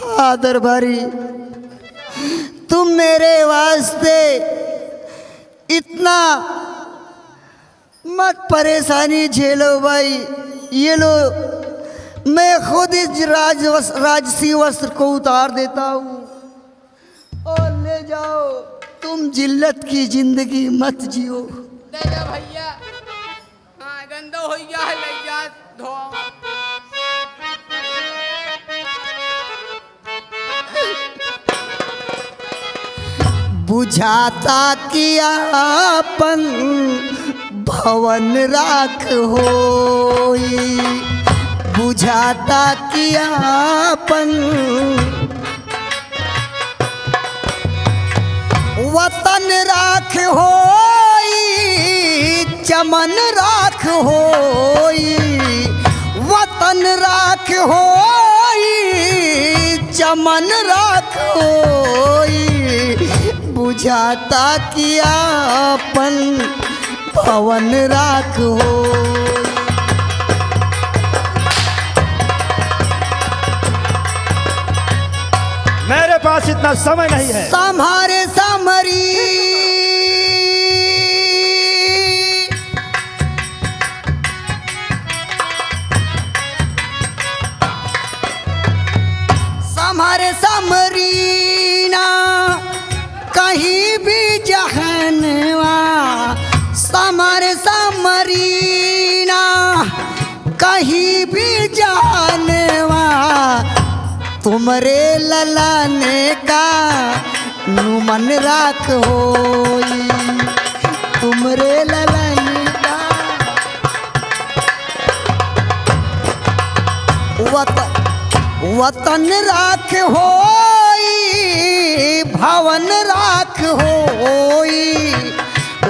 हाँ दरबारी, तुम मेरे वास्ते इतना मत परेशानी झेलो भाई। ये लो, मैं खुद इस राजसी वस्त्र को उतार देता हूँ और ले जाओ। तुम जिल्लत की जिंदगी मत जियो। दे जा भैया, हाँ गंदा हो गया है, ले जा धो। बुझाता किया अपन भवन राख होई, बुझाता किया अपन वतन राख होई, चमन राख होई, वतन राख होई, चमन राख होई, बुझाता किया अपन भवन राख होई। मेरे पास इतना समय नहीं है। संहारे समरी संहारे समरीना कहीं भी जहनवा, संहारे समरीना कहीं भी जानवा, तुमरे ललाने का नुमन राख होई, तुमरे ललाने का वतन राख होई, भवन राख होई,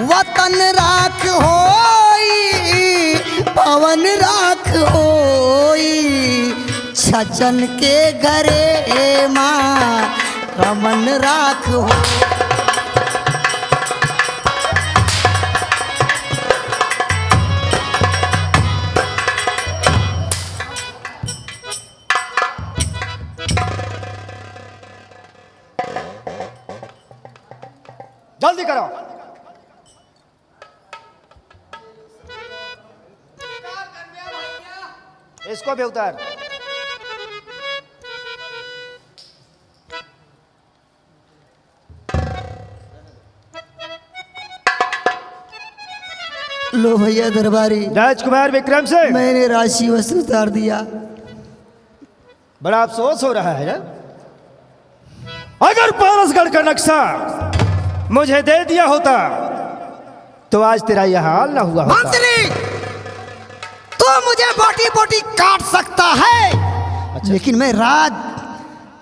वतन राख होई, भवन राख होई, छचन के घरे माँ रमन राख हो। जल्दी करो। इसको भी उतार। लो भैया दरबारी, राजकुमार विक्रम से मैंने राशि वस्त्र उतार दिया। बड़ा अफसोस हो रहा है। अगर पारसगढ़ का नक्शा मुझे दे दिया होता तो आज तेरा यह हाल ना हुआ होता। मंत्री, तो मुझे बोटी बोटी काट सकता है, अच्छा। लेकिन मैं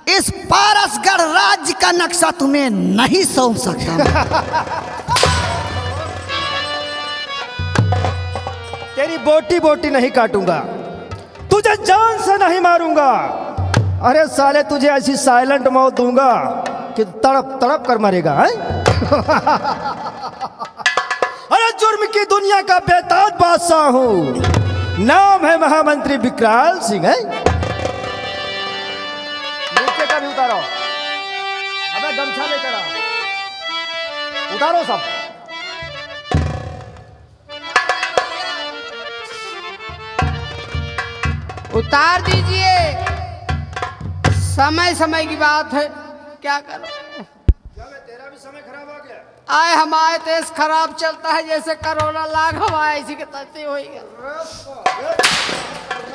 इस पारसगढ़ राज्य का नक्शा तुम्हें नहीं सौंप सकता। तेरी बोटी बोटी नहीं काटूंगा, तुझे जान से नहीं मारूंगा। अरे साले, तुझे ऐसी साइलेंट मौत दूंगा कि तड़प तड़प कर मरेगा है? अरे जुर्म की दुनिया का बेताज बादशाह हूं, नाम है महामंत्री विकराल सिंह है। नीचे का भी उतारो। अबे गमछा लेकर आ, उतारो सब। उतार दीजिए, समय समय की बात है, क्या करो। तेरा भी समय खराब हो गया। आए हमारे देश खराब चलता है, जैसे कोरोना लाग हवा इसी के तस्ती हो गया।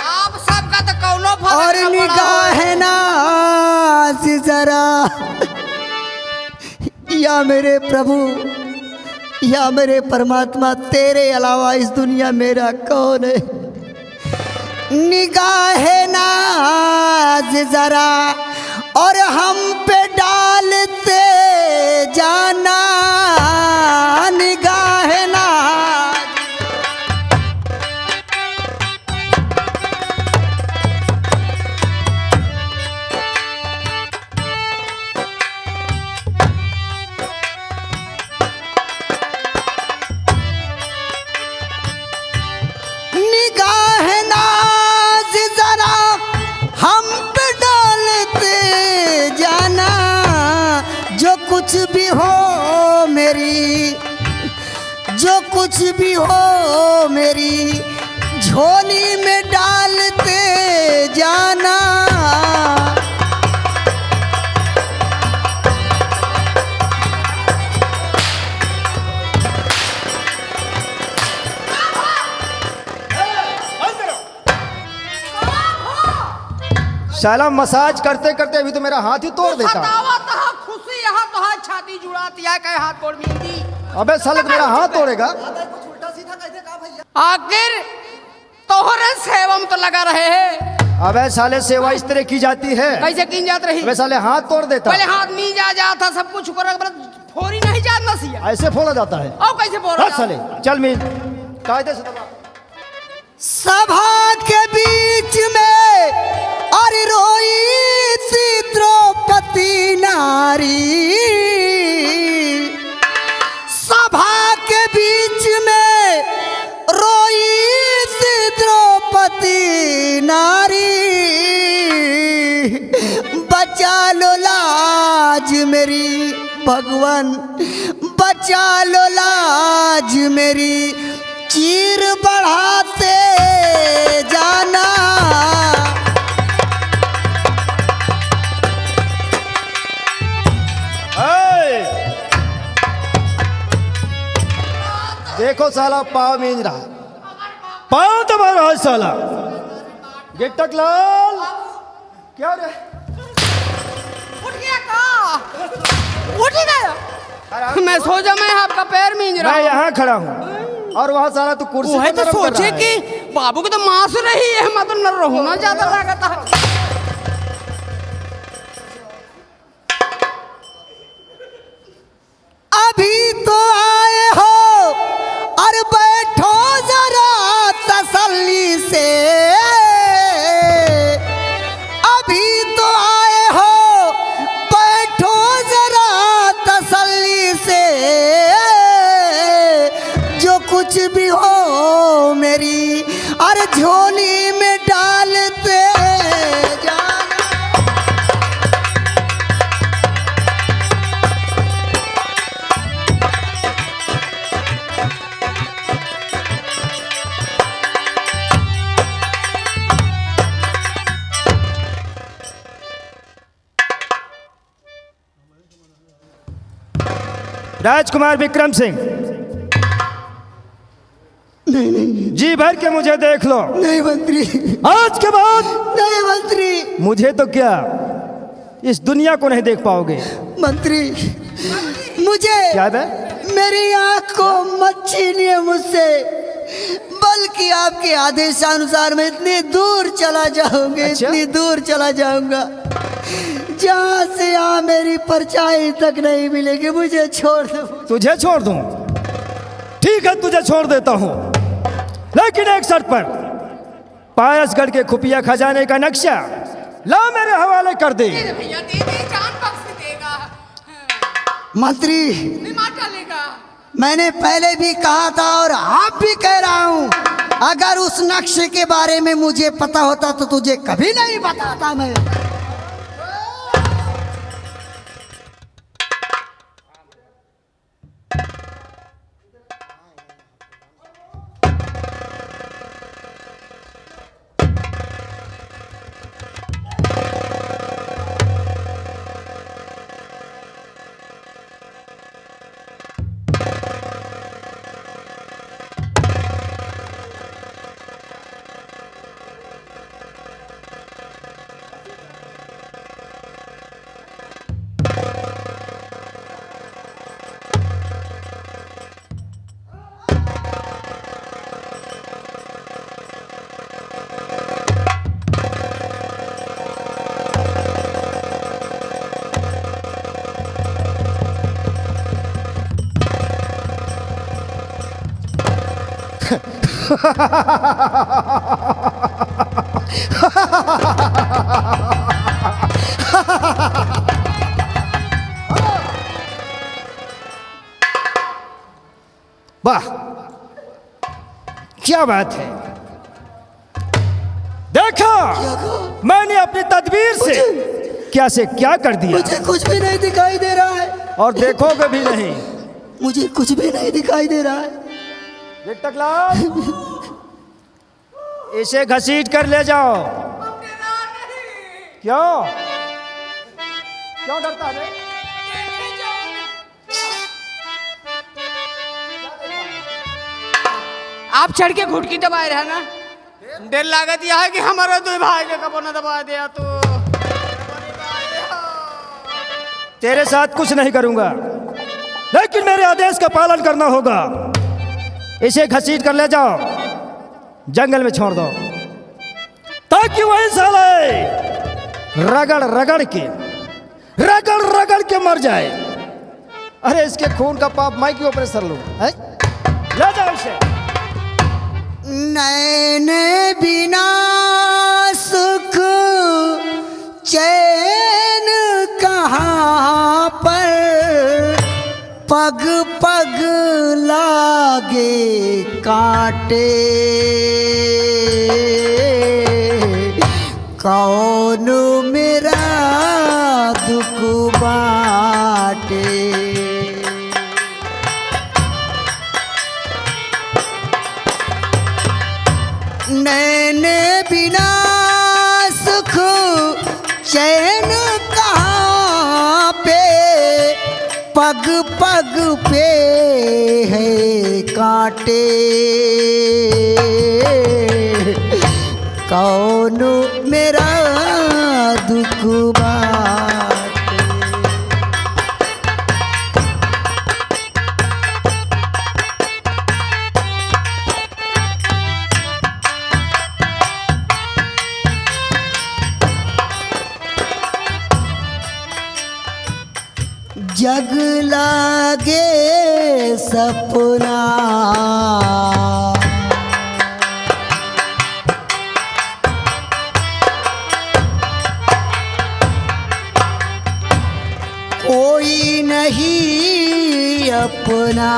आप सबका तो कौनो फर्क और न पड़ा। निगाह है ना जरा, या मेरे प्रभु, या मेरे परमात्मा, तेरे अलावा इस दुनिया मेरा कौन है। निगाह नाज जरा और हम पे डालते जाना, निगाह नाज। निगाह नाज जरा हम पे डालते जो कुछ भी हो मेरी झोली में डालते जाना। साला मसाज करते करते अभी तो मेरा हाथ ही तोड़ देता। खुशी यहाँ तो हाथ छाती जुड़ाती है कहे हाथ तोड़ मिलती। अबे साले तो मेरा हाथ तोड़ेगा। आखिर तोहरे सेवम तो लगा रहे हैं। अबे साले सेवा इस तरह की जाती है। कैसे की जात रही? अबे साले हाथ तोड़ देता। पहले हाथ मी जाता सब कुछ कर फोरी नहीं जाना सिया। ऐसे फोड़ा जाता है। और कैसे फोड़ा? साले चल मी कायदे से दबा। सभा के बीच में और रोई सी द्रौपदी नारी। सभा के बीच में रोई सी द्रौपदी नारी। बचा लो लाज मेरी भगवान, बचा लो लाज मेरी, चीर बढ़ाते जाना। देखो साला पाँव मींज रहा, पाँव दबा रहा है साला। गिट्टक लाल क्या रे? उठ गया का? उठ गया? मैं सोचा मैं आपका पैर मींज रहा। मैं यहाँ खड़ा हूँ और वहाँ साला तू कुर्सी वो है पर तो नरम कर सोचे रहा है। कि बाबू की तो मांस रही है, मैं तो न रहूँ ना ज्यादा लागत है। अभी तो आए हो और बैठो जरा तसल्ली से। अभी तो आए हो बैठो जरा तसल्ली से। जो कुछ भी हो मेरी और झोली में डालते जाना। राजकुमार विक्रम सिंह, नहीं जी भर के मुझे देख लो। नहीं मंत्री, आज के बाद नहीं मंत्री। मुझे तो क्या इस दुनिया को नहीं देख पाओगे। मंत्री मुझे क्या है? मेरी आँख को मत छीनिए मुझसे, बल्कि आपके आदेशानुसार मैं इतनी दूर चला जाऊंगा। अच्छा? इतनी दूर चला जाऊंगा जहाँ से यहाँ मेरी परछाई तक नहीं मिलेगी। मुझे छोड़ दो। तुझे छोड़ दूं? ठीक है तुझे छोड़ देता हूं, लेकिन एक शर्त पर। पारसगढ़ के खुफिया खजाने का नक्शा ला मेरे हवाले कर दे। भैया दे दे, जान बख्श देगा। मंत्री नहीं मार डालेगा। मैंने पहले भी कहा था और आप भी कह रहा हूँ, अगर उस नक्शे के बारे में मुझे पता होता तो तुझे कभी नहीं बताता मैं। वाह क्या बात है। देखा मैंने अपनी तदबीर से क्या से क्या कर दिया। मुझे कुछ भी नहीं दिखाई दे रहा है। और देखोगे भी नहीं। मुझे कुछ भी नहीं दिखाई दे रहा है। गिट्टकलाल, इसे घसीट कर ले जाओ। क्यों क्यों डरता है? आप चढ़ के घुटकी दबाए रहे ना, डर लागत यह है कि हमारा दो भाई के कपो न दबा दिया तो। तेरे साथ कुछ नहीं करूंगा, लेकिन मेरे आदेश का पालन करना होगा। इसे घसीट कर ले जाओ, जंगल में छोड़ दो, ताकि वहीं साले रगड़ रगड़ के मर जाए। अरे इसके खून का पाप मैं क्यों अपने सर लूं? है? ले जाओ इसे। नैन बिना सुख चैन कहाँ पर, पग पग लागे कांटे, कौन मेरा दुख बाटे। नैन बिना सुख चैन कहाँ पे, पग पग पे है कांटे, कौन मेरा दुख बाटे। जग लागे सपना, कोई नहीं अपना,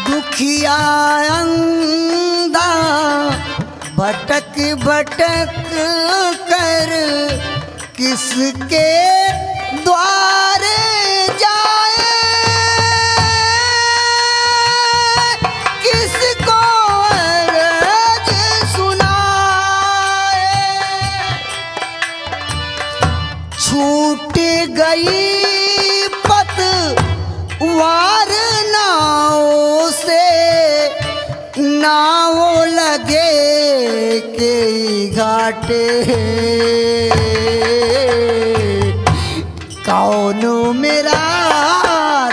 दुखिया अंधा भटक भटक कर किसके द्वारे जाए, किसको अर्ज सुनाए। छूट गई पतवार नाव से, नाव लगे के घाटे, कौन मेरा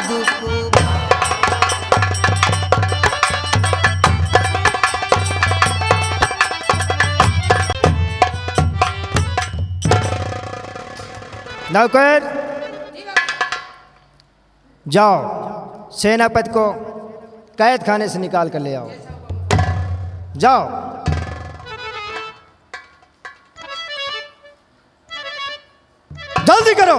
दुख। नौकर, जाओ सेनापति को कैद खाने से निकाल कर ले आओ। जाओ। जल्दी करो।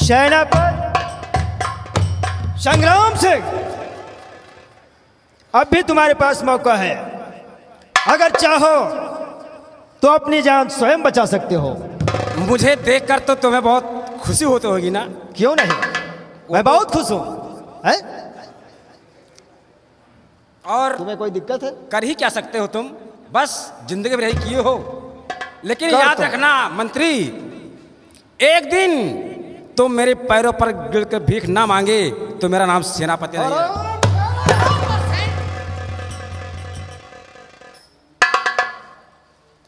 सेनापति संग्राम सिंह, अब भी तुम्हारे पास मौका है। अगर चाहो तो अपनी जान स्वयं बचा सकते हो। मुझे देखकर तो तुम्हें बहुत खुशी होती होगी ना? क्यों नहीं, मैं बहुत खुश हूं। है? और तुम्हें कोई दिक्कत है? कर ही क्या सकते हो तुम, बस जिंदगी में यही किए हो। लेकिन कर याद तो। रखना मंत्री, एक दिन तुम मेरे पैरों पर गिरकर भीख ना मांगे तो मेरा नाम सेनापति नहीं है।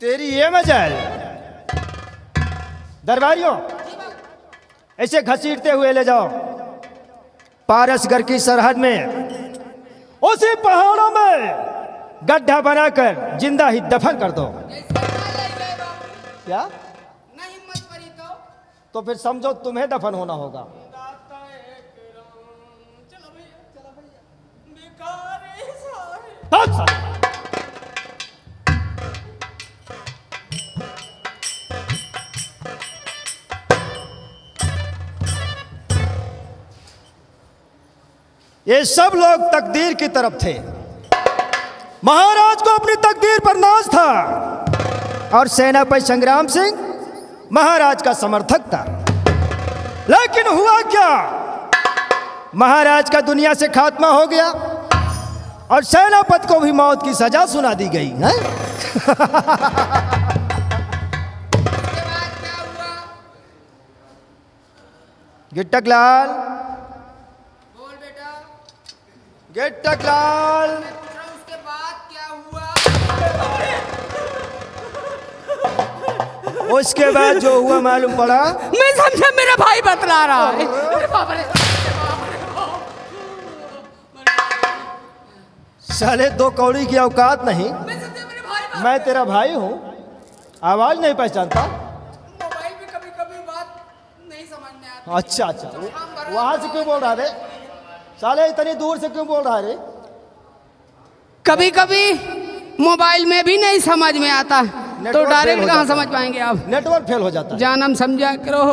तेरी ये मजाल। दरबारियों, ऐसे घसीटते हुए ले जाओ पारसगढ़ की सरहद में, उसी पहाड़ों में गड्ढा बनाकर जिंदा ही दफन कर दो। क्या? नहीं हिम्मत पड़ी तो फिर समझो तुम्हें दफन होना होगा। बहुत सारे। ये सब लोग तकदीर की तरफ थे। महाराज को अपनी तकदीर पर नाज था और सेनापति संग्राम सिंह महाराज का समर्थक था। लेकिन हुआ क्या, महाराज का दुनिया से खात्मा हो गया और सेनापति को भी मौत की सजा सुना दी गई है। गिट्टक लाल, बोल बेटा, गिट्टक लाल, उसके बाद क्या हुआ? उसके बाद जो हुआ मालूम पड़ा। मैं समझा मेरा भाई बतला रहा है। अरे बाप रे। साले दो कौड़ी की औकात नहीं। मैं समझा मेरे भाई मैं तेरा भाई हूँ, आवाज नहीं पहचानता। मोबाइल पे कभी कभी बात नहीं समझ में आती। अच्छा अच्छा, वहां से क्यों बोल रहा रे? साले इतनी दूर से क्यों बोल रहा रे? कभी कभी मोबाइल में भी नहीं समझ में आता, तो नेटवर्क डायरेक्ट फेल हो कहाँ जाता समझ पाएंगे आप? नेटवर्क फेल हो जाता है। जानम समझा करो।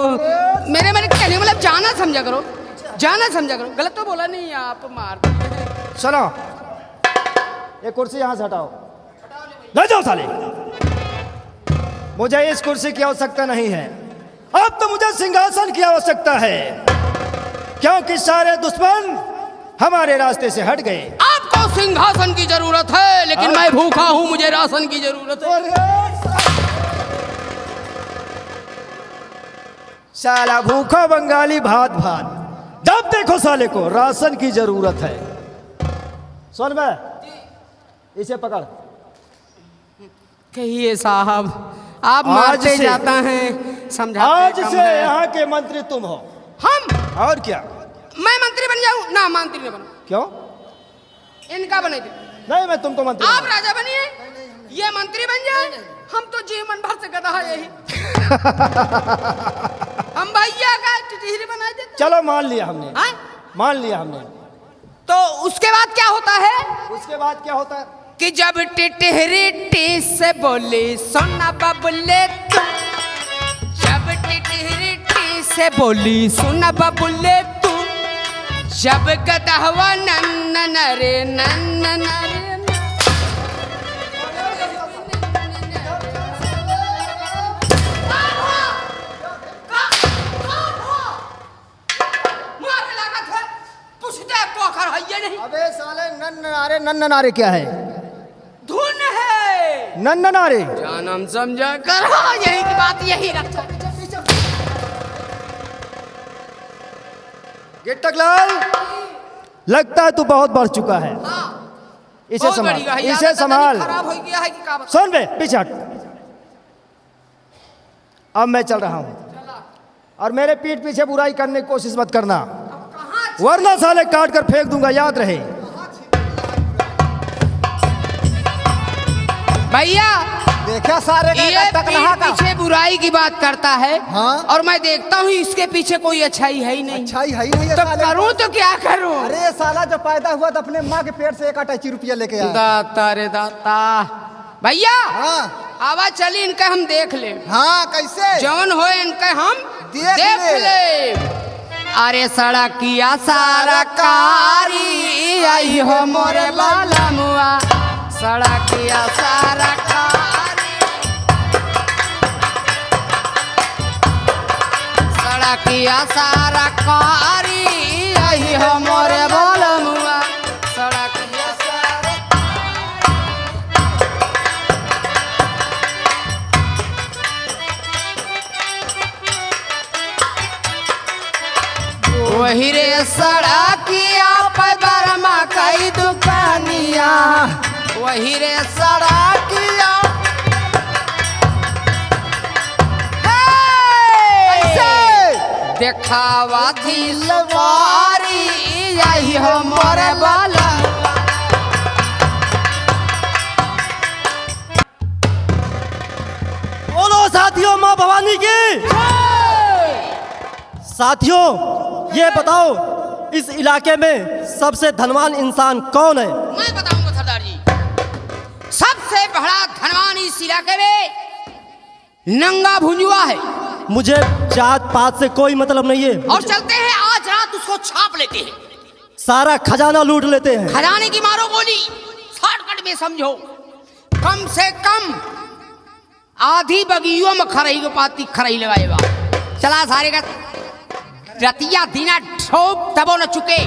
मेरे कहने मतलब जाना समझा करो, जाना समझा करो। गलत तो बोला नहीं, आप मार देते हैं। सुनो, ये कुर्सी यहाँ से हटाओ, ले जाओ साले। मुझे इस कुर्सी की आवश्यकता नहीं है, अब तो मुझे सिंहासन की आवश्यकता है, क्योंकि सारे दुश्मन हमारे रास्ते से हट गए। आपको सिंहासन की जरूरत है, लेकिन मैं भूखा हूँ, मुझे राशन की जरूरत है। साला भूखा बंगाली भात भात, जब देखो साले को राशन की जरूरत है। सुन बे, इसे पकड़। कहिए साहब, आप मारते जाता हैं, समझाते आज कम से है। यहाँ के मंत्री तुम हो। हम? और क्या? मैं मंत्री बन जाऊं? ना, मंत्री नहीं बनूं। क्यों? इनका बने थे। नहीं, मैं तुमको मंत्री आप बना। राजा बनिए, ये मंत्री बन जाए। हम तो जीवन भर से गधा यही। हम भैया का टिटहरी बना देते। चलो मान लिया हमने, हाँ? मान लिया हमने। तो उसके बाद क्या होता है? उसके बाद क्या होता है? कि जब टिटहरी टी से बोली सोना बबुले तू, जब टिटहरी टी से बोली सोना बबुले तू, जब गदहवा नन्नन रे नन्नन रे अबे साले नन्न नारे, नन्न नारे क्या है? धुन है, नन्न नारे। जानम समझा कर। हाँ, यही की बात यही रखता। गिट्टक लाल, लगता है तू बहुत बढ़ चुका है। इसे बहुत संभाल, बढ़िया है, इसे यार, संभाल। खराब हो गया है कि का बता? सुन बे, पीछे हट। अब मैं चल रहा हूँ, और मेरे पीठ पीछे बुराई करने की कोशिश मत करना, वरना साले काट कर फेंक दूंगा, याद रहे। भैया, देखा सारे ये पीठ पीछे बुराई की बात करता है। हाँ? और मैं देखता हूँ इसके पीछे कोई अच्छाई है ही नहीं। अच्छाई है ही नहीं ये तो साले। करूँ तो क्या करूँ? अरे ये साला जब पैदा हुआ तो अपने माँ के पेट से 1 अटैची रुपया लेके आया। दाता रे दाता। भैया, हाँ आवाज चली, इनका हम देख ले। हाँ, कैसे? जौन हो इनका हम देख ले। अरे सड़किया सारा कारी आई हो मोरे लाला मुआ, सड़किया सारा कारी, सड़किया सारा कारी आई हो मोरे लाला मुआ, सड़किया सारा। वही रे सड़किया पे बरमा कई दुकानिया, वही रे सड़किया। देखावा थी सवारी यही हो मोरे बाला। बोलो साथियों, माँ भवानी की। साथियों, ये बताओ इस इलाके में सबसे धनवान इंसान कौन है? मैं बताऊंगा सरदार जी। सबसे बड़ा धनवान इस इलाके में नंगा भुंजुआ है। मुझे जात पात से कोई मतलब नहीं है। और चलते हैं आज रात उसको छाप लेते हैं। सारा खजाना लूट लेते हैं। खजाने की मारो गोली, शॉर्टकट में समझो। कम से कम आधी बगियों में खरई को पाती खरई लगाएगा। चला सारे का रतिया दीना ठोप तबो न चुके,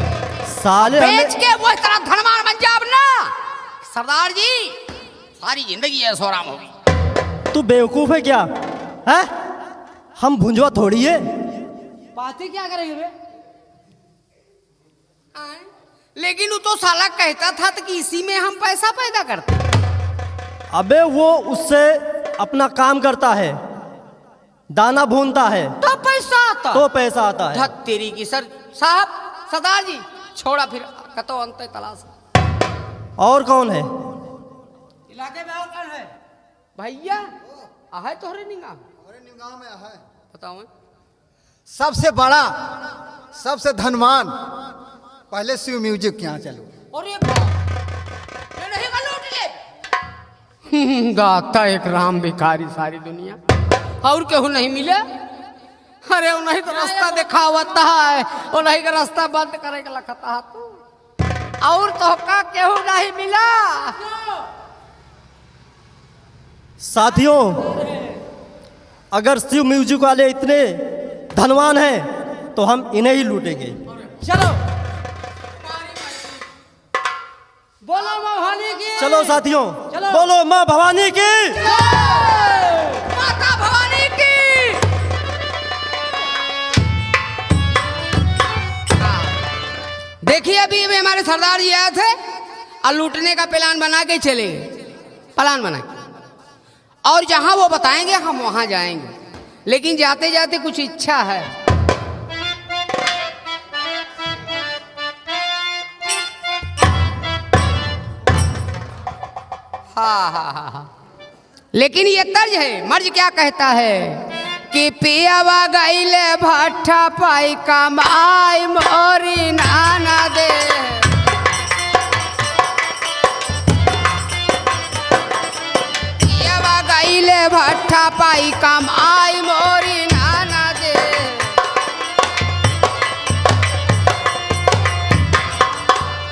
साले बेच के वो तरह धनवान बन जाब ना सरदार जी, सारी जिंदगी ऐसो आराम होगी। तू बेवकूफ है क्या? है हम भुंजवा थोड़ी है। बातें क्या करेंगे बे? लेकिन वो तो साला कहता था कि इसी में हम पैसा पैदा करते। अबे वो उससे अपना काम करता है, दाना भूनता है तो पैसा आता, तो पैसा आता है। धत तेरी की सर साहब, सरदार जी छोड़ा फिर कतो अंत तलाश। और कौन है? इलाके में और कौन है? भैया आहे तोहरे निगाह में आहे, बताओ। सबसे बड़ा, सबसे धनवान, पहले शिव म्यूजिक के यहाँ चलो। और ये नहीं का लूट ले। गाता एक राम भिखारी सारी दुनिया, और केहू नहीं मिले। अरे उन्हीं तो रास्ता दिखावता है, उन्हीं का रास्ता बंद करे के लखता है तू, और तो का केहू नहीं मिला। साथियों, अगर शिव म्यूजिक वाले इतने धनवान हैं तो हम इन्हें ही लूटेंगे। चलो बोलो माँ भवानी की। चलो साथियों, चलो। बोलो माँ भवानी की। माता भवानी की। देखिए अभी भी हमारे सरदार जी आए थे और लूटने का प्लान बना के चले गए, प्लान बना के, और जहां वो बताएंगे हम वहां जाएंगे। लेकिन जाते जाते कुछ इच्छा है। हाँ, लेकिन ये तर्ज है। मर्ज क्या कहता है कि पियावा गईले भट्ठा पाई कमाई मोरी नाना दे। पियावा गईले भट्ठा पाई कमाई मोरी नाना दे।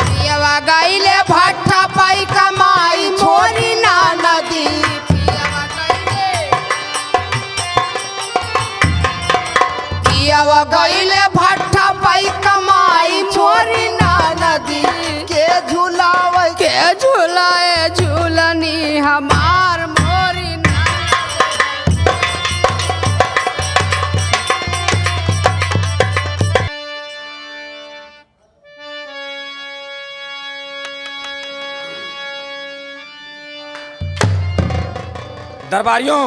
पियावा गईले भट्ठा पाई कमाई मोरी नाना दी। पियावा गईले भट्ठा पाई कमाई मोरी नाना दी। के झूलावे के झूलाए झूलनी हमार मोरी नाना दी। दरबारियों,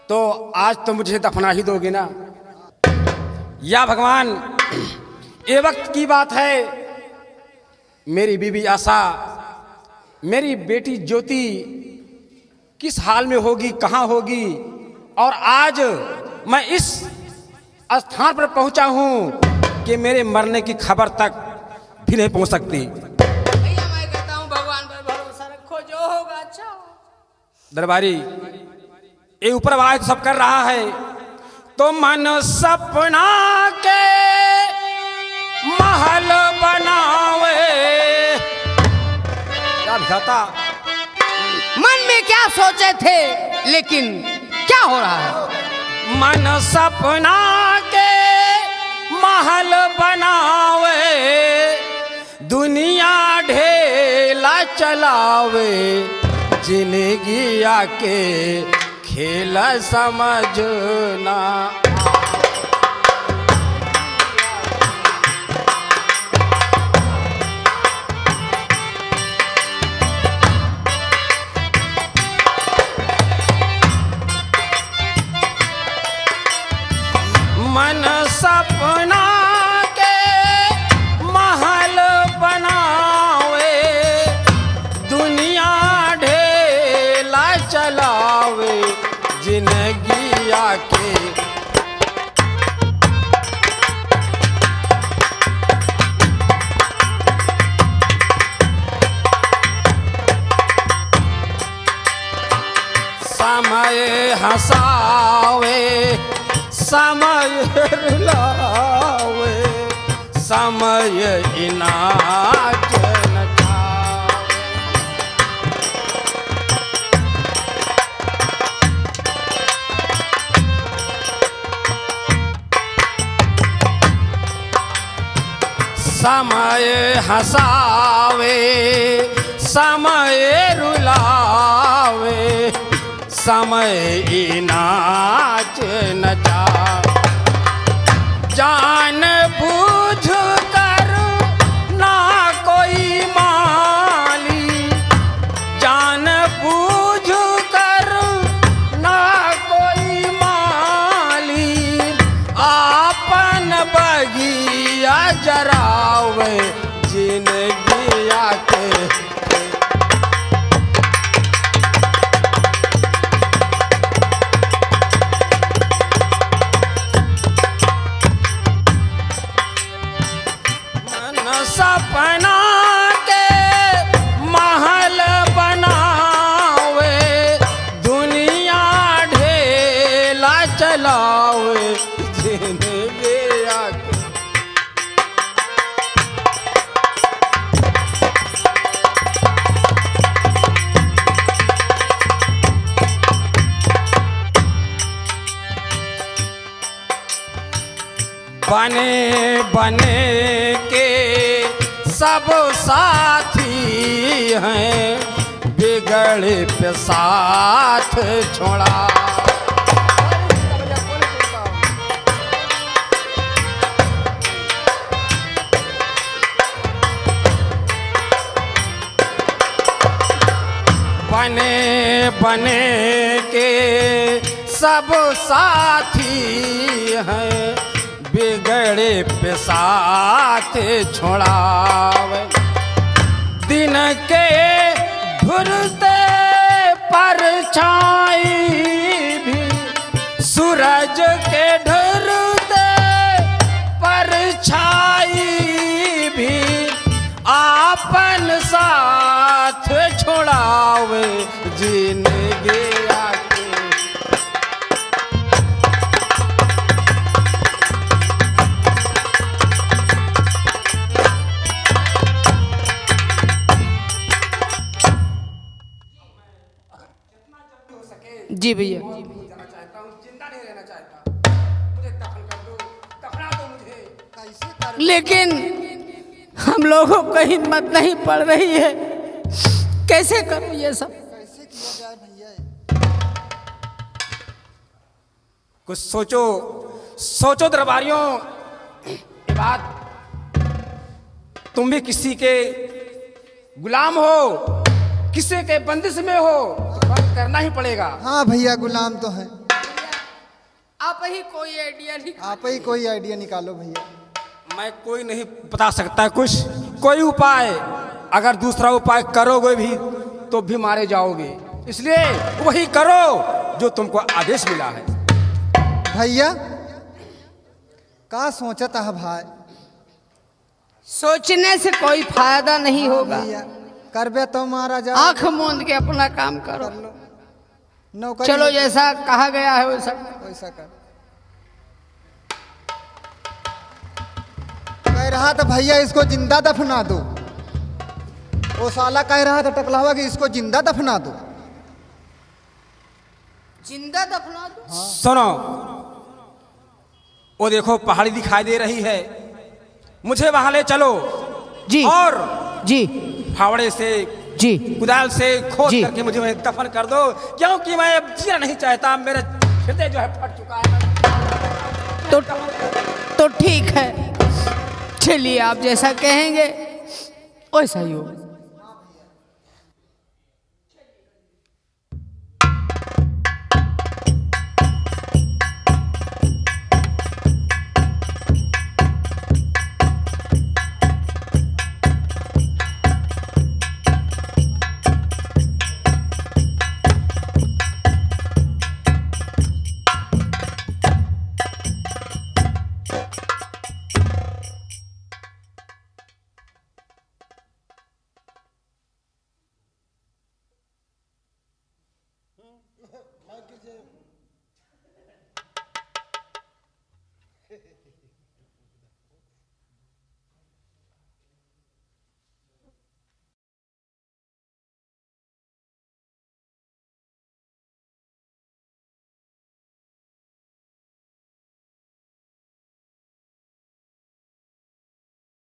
तो आज तो मुझे दफना ही दोगे ना? या भगवान, ये वक्त की बात है, मेरी बीवी आशा, मेरी बेटी ज्योति किस हाल में होगी, कहाँ होगी, और आज मैं इस स्थान पर पहुंचा हूं कि मेरे मरने की खबर तक भी नहीं पहुंच सकती। भैया मैं कहता हूँ भगवान पर भरोसा रखो, जो होगा अच्छा होगा। दरबारी, ये ऊपर आवाज तो सब कर रहा है, तो मन सपना के महल बनावे। क्या दिखाता? मन में क्या सोचे थे, लेकिन क्या हो रहा है? मन सपना के महल बनावे, दुनिया ढेला चलावे, जिंदगी आके खेल समझना। मन सपना के महल बनावे, दुनिया ढेला चलावे, जिंदगी आके समय हंसावे, समय रुलावे, समय इनाच नचावे। समय हंसावे समय रुलावे, समय इनाच नचा। जान बूझ कर ना कोई माली, जान बूझ कर ना कोई माली, आपन बगिया जरावे जिंदगिया के। सपना के महल बनावे, दुनिया ढेला चलावे जिंदगिया के। बने बने के सब साथी हैं, बिगड़े पे साथ छोड़ा। बने बने के सब साथी हैं, बिगड़े पे साथ छोड़ावे। दिन के घुरते परछाई भी, सूरज के ढुरते परछाई भी, आपन साथ छोड़ावे जिंदगिया के। जी भैया। जाना चाहता हूँ, जिंदा नहीं रहना चाहता। मुझे दफन कर दो, दफना दो मुझे। कैसे कर लेकिन हम लोगों को हिम्मत नहीं पड़ रही है, कैसे करूं ये सब? कैसे किया जाए भैया? कुछ सोचो, सोचो दरबारियों। ये बात, तुम भी किसी के गुलाम हो, किसी के बंदिश में हो, बंद करना ही पड़ेगा। हाँ भैया, गुलाम तो है। आप ही कोई आइडिया नहीं। आप ही कोई आइडिया निकालो भैया। मैं कोई नहीं बता सकता कुछ, कोई उपाय। अगर दूसरा उपाय करोगे भी तो भी मारे जाओगे, इसलिए वही करो जो तुमको आदेश मिला है। भैया का सोचता है भाई? सोचने से कोई फायदा नहीं होगा। भैया करबे तो मारा जा। आंख मूंद के अपना काम करो। कर लो नौकरी। चलो जैसा कहा गया है वैसा। वैसा कर। कह रहा था भैया इसको जिंदा दफना दो। वो साला कह रहा था टकलावा कि इसको जिंदा दफना दो। जिंदा दफना दो? सुनो, वो देखो पहाड़ी दिखाई दे रही है, मुझे वहां ले चलो। जी। और जी फावड़े से, जी कुदाल से खोद जी। करके मुझे वहीं दफन कर दो, क्योंकि मैं अब जीना नहीं चाहता। मेरा हृदय जो है फट चुका है। तो ठीक है, चलिए आप जैसा कहेंगे वैसा ही होगा।